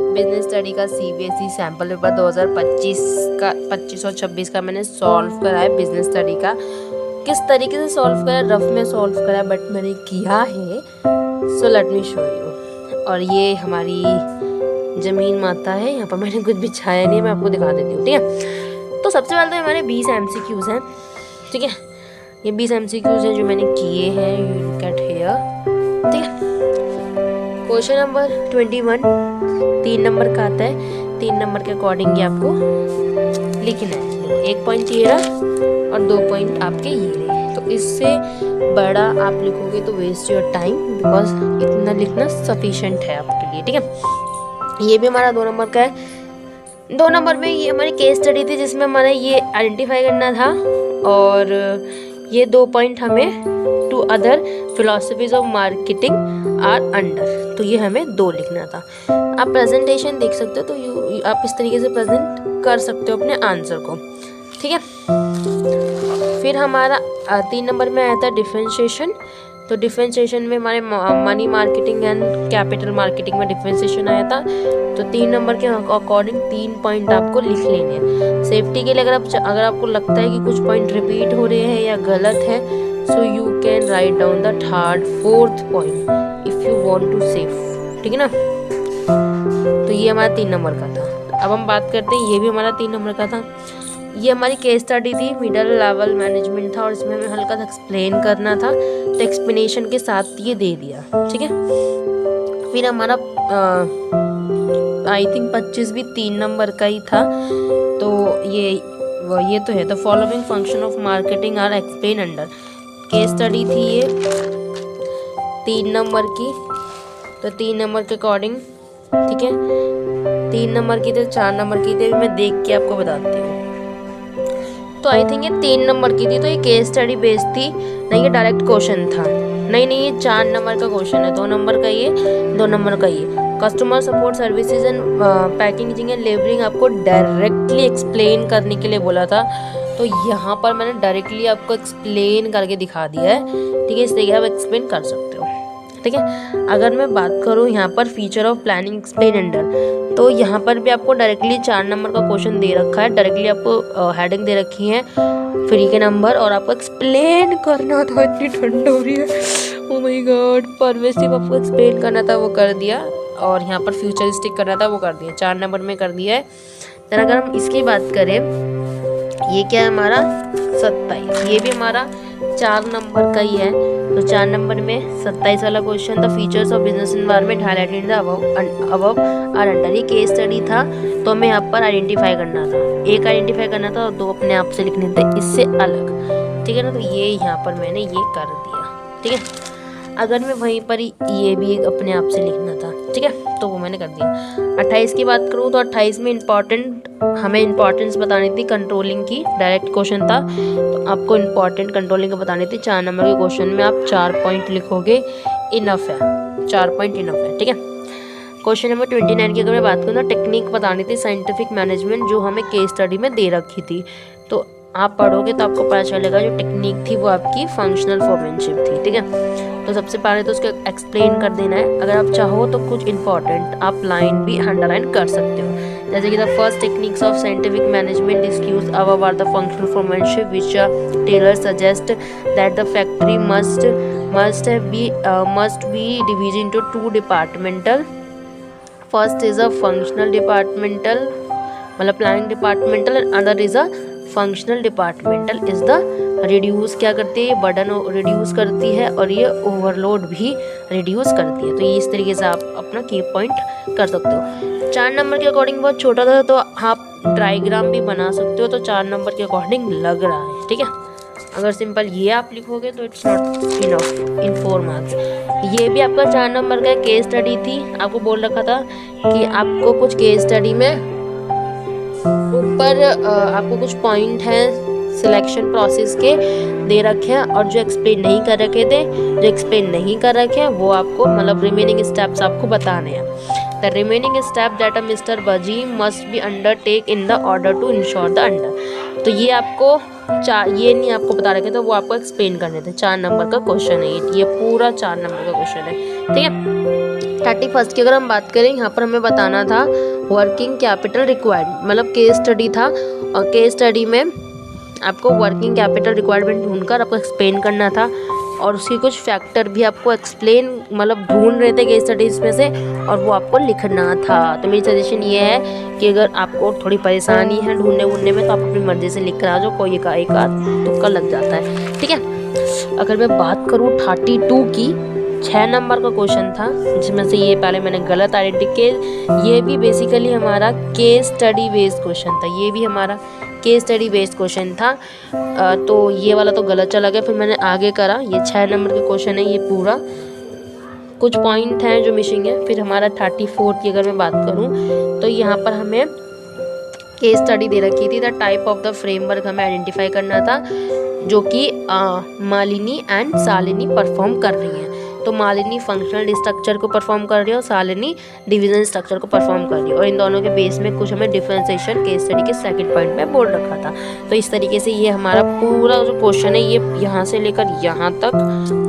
Business study का CBSE sample paper 2025 का 25 और 26 का मैंने सॉल्व करा है। बिजनेस स्टडी का किस तरीके से सॉल्व करा, रफ में सॉल्व करा, बट मैंने किया है। So let me show you. और ये हमारी जमीन माता है, यहाँ पर मैंने कुछ बिछाया नहीं, मैं आपको दिखा देती हूँ, ठीक है। तो सबसे पहले तो हमारे 20 MCQs हैं, ठीक है। ये 20 MCQs हैं जो मैंने किए हैं, यू लुक एट हियर, ठीक है। क्वेश्चन नंबर 21 3 नंबर का आता है। 3 नंबर के अकॉर्डिंग ये आपको लिखना है। 1 पॉइंट ये रहा और 2 पॉइंट आपके ये रहे। तो इससे बड़ा आप लिखोगे तो वेस्ट योर टाइम, बिकॉज इतना लिखना सफिशिएंट है आपके लिए, ठीक है। ये भी हमारा 2 नंबर का है। 2 नंबर में ये हमारी केस स्टडी थी जिसमें हमारा ये आइडेंटिफाई करना था, और ये 2 पॉइंट हमें to other philosophies of marketing are under, तो ये हमें 2 लिखना था। आप प्रेजेंटेशन देख सकते हो, तो आप इस तरीके से प्रेजेंट कर सकते हो अपने आंसर को, ठीक है। फिर हमारा 3 नंबर में आया था डिफरेंशिएशन। तो डिफरेंशिएशन में हमारे money marketing and capital marketing में डिफरेंशिएशन आया था। तो 3 नंबर के अकॉर्डिंग 3 पॉइंट आपको लिख लेने हैं। सेफ्टी के लिए अगर आपको लगता है कि कुछ पॉइंट रिपीट हो रहे हैं या गलत है, so you can write down the third 4th point if you want to save, ठीक है ना। तो ये हमारा 3 नंबर का था। अब हम बात करते हैं, ये भी हमारा 3 नंबर का था। ये हमारी केस स्टडी थी, मिडिल लेवल मैनेजमेंट था, और इसमें हमें हल्का सा एक्सप्लेन करना था, तो एक्सप्लेनेशन के साथ ये दे दिया, ठीक है। फिर हमारा आई थिंक 25 भी 3 नंबर का ही था। तो ये तो है, the following function of marketing are explain under. Case study थी ये 3 नंबर की, तो 3 नंबर के अकॉर्डिंग, ठीक है। 3 नंबर की थी, 4 नंबर की थी, मैं देख के आपको बताती हूँ। तो आई थिंक ये 3 नंबर की थी, तो ये केस स्टडी बेस्ड थी, नहीं ये डायरेक्ट क्वेश्चन था। नहीं, ये 4 नंबर का क्वेश्चन है, 2 नंबर का ये, 2 नंबर का ये। Customer support services and packaging and labelling आपको डायरेक्टली एक्सप्लेन करने के लिए बोला था, तो यहाँ पर मैंने डायरेक्टली आपको एक्सप्लेन करके दिखा दिया है, ठीक है। इस तरीके आप एक्सप्लेन कर सकते हो, ठीक है। अगर मैं बात करूँ यहाँ पर feature of planning explain under, तो यहाँ पर भी आपको डायरेक्टली 4 नंबर का क्वेश्चन दे रखा है, डायरेक्टली आपको हेडिंग दे रखी है फ्री के नंबर, और आपको एक्सप्लेन करना था। इतनी ठंड हो रही है, ओह माय गॉड। परवेसिव आपको एक्सप्लेन करना था, वो कर दिया, और यहाँ पर फ्यूचरिस्टिक करना था, वो कर दिया, 4 नंबर में कर दिया है। then अगर हम इसकी बात करें, ये क्या है हमारा 27, ये भी हमारा 4 नंबर का ही है। तो 4 नंबर में 27 वाला question, the features of business environment highlighted the above are under. ये केस स्टडी था, तो हमें यहाँ पर आइडेंटिफाई करना था, एक आइडेंटिफाई करना था और 2 अपने आप से लिखने थे इससे अलग, ठीक है ना। तो ये यहाँ पर मैंने ये कर दिया, ठीक है। अगर मैं वहीं पर ये भी एक अपने आप से लिखना था, ठीक है, तो वो मैंने कर दिया। 28 की बात करूँ तो 28 में हमें इंपॉर्टेंस बतानी थी कंट्रोलिंग की, डायरेक्ट क्वेश्चन था, तो आपको इंपॉर्टेंट कंट्रोलिंग की बतानी थी। 4 नंबर के क्वेश्चन में आप 4 पॉइंट लिखोगे, इनफ है, 4 पॉइंट इनफ है, ठीक है। क्वेश्चन नंबर 29 की अगर मैं बात करूँ तो टेक्निक बतानी थी साइंटिफिक मैनेजमेंट, जो हमें केस स्टडी में दे रखी थी। तो आप पढ़ोगे तो आपको पता चलेगा जो टेक्निक थी वो आपकी फंक्शनल फोरमैनशिप थी, ठीक है। तो सबसे पहले तो उसको एक्सप्लेन कर देना है। अगर आप चाहो तो कुछ इंपॉर्टेंट आप लाइन भी अंडरलाइन कर सकते हो, जैसे कि the first techniques of scientific management discuss above are the functional foremanship which Taylor suggest that the factory must be divided into 2 departmental. First is a functional departmental, मतलब planning departmental, and other is a functional departmental. Is the reduce क्या करती है, ये burden reduce करती है, और ये overload भी रिड्यूस करती है। तो ये इस तरीके से आप अपना की पॉइंट कर सकते हो। 4 नंबर के अकॉर्डिंग बहुत छोटा था, तो आप डायग्राम भी बना सकते हो, तो 4 नंबर के अकॉर्डिंग लग रहा है, ठीक है। अगर सिंपल ये आप लिखोगे तो it's not enough in 4 marks. ये भी आपका 4 नंबर का केस स्टडी थी, आपको बोल रखा था कि आपको कुछ केस स्टडी में ऊपर आपको कुछ पॉइंट हैं सिलेक्शन प्रोसेस के दे रखे हैं, और जो एक्सप्लेन नहीं कर रखे थे, जो एक्सप्लेन नहीं कर रखे हैं वो आपको, मतलब रिमेनिंग स्टेप्स आपको बताने हैं। The remaining step that a mister बजी must be undertake in the order to ensure the under. तो ये आपको ये नहीं आपको बता रखे थे, वो आपको एक्सप्लेन करने थे। 4 नंबर का क्वेश्चन है ये पूरा 4 नंबर का क्वेश्चन है, ठीक है। 31 की अगर हम बात करें, यहाँ पर हमें बताना था वर्किंग कैपिटल रिक्वायर्ड, मतलब केस स्टडी था और केस स्टडी में आपको वर्किंग कैपिटल रिक्वायरमेंट ढूंढकर आपको एक्सप्लेन करना था और उसके कुछ फैक्टर भी आपको एक्सप्लेन मतलब ढूंढ रहे थे केस स्टडीज़ में से और वो आपको लिखना था। तो मेरी सजेशन ये है कि अगर आपको थोड़ी परेशानी है ढूंढने में तो आप अपनी मर्ज़ी से लिख कर आ जाओ, कोई एक आध तुक्का लग जाता है, ठीक है। अगर मैं बात करूँ 32 की, 6 नंबर का क्वेश्चन था जिसमें से ये पहले मैंने गलत आइडेंटिफाई, ये भी बेसिकली हमारा केस स्टडी बेस्ड क्वेश्चन था, ये भी हमारा केस स्टडी बेस्ड क्वेश्चन था। तो ये वाला तो गलत चला गया, फिर मैंने आगे करा, ये 6 नंबर का क्वेश्चन है, ये पूरा कुछ पॉइंट हैं जो मिसिंग है। फिर हमारा 34 की अगर मैं बात करूँ तो यहाँ पर हमें केस स्टडी दे रखी थी, the type of the framework हमें आइडेंटिफाई करना था जो कि मालिनी एंड शालिनी परफॉर्म कर रही हैं। तो मालिनी फंक्शनल स्ट्रक्चर को परफॉर्म कर रही है और शालिनी डिवीजन स्ट्रक्चर को परफॉर्म कर रही है और इन दोनों के बेस में कुछ हमें डिफरेंशिएशन केस स्टडी के सेकंड पॉइंट में बोल रखा था। तो इस तरीके से ये हमारा पूरा जो क्वेश्चन है ये यहाँ से लेकर यहाँ तक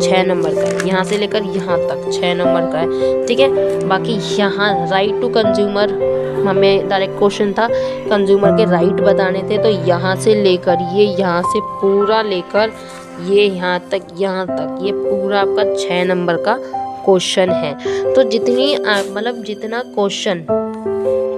6 नंबर का है, यहाँ से लेकर यहाँ तक 6 नंबर का है, ठीक है। बाकी यहाँ राइट टू कंज्यूमर हमें डायरेक्ट क्वेश्चन था, कंज्यूमर के राइट बताने थे, तो यहाँ से लेकर ये यहाँ से पूरा लेकर ये यहाँ तक ये पूरा आपका 6 नंबर का क्वेश्चन है। तो जितनी मतलब जितना क्वेश्चन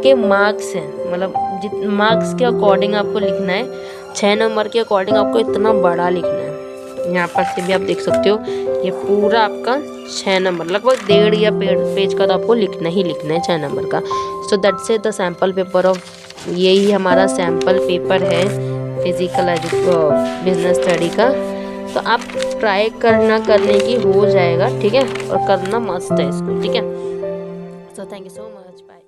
के मार्क्स हैं, मतलब मार्क्स के अकॉर्डिंग आपको लिखना है, 6 नंबर के अकॉर्डिंग आपको इतना बड़ा लिखना है। यहाँ पर से भी आप देख सकते हो ये पूरा आपका 6 नंबर, लगभग 1.5 या पेज का तो आपको लिखना ही लिखना है 6 नंबर का। So that's it the sample paper of, यही हमारा सैम्पल पेपर है फिजिकल बिजनेस स्टडी का। तो आप ट्राई करने की हो जाएगा, ठीक है, और करना मस्त है इसको, ठीक है। So thank you so much, bye.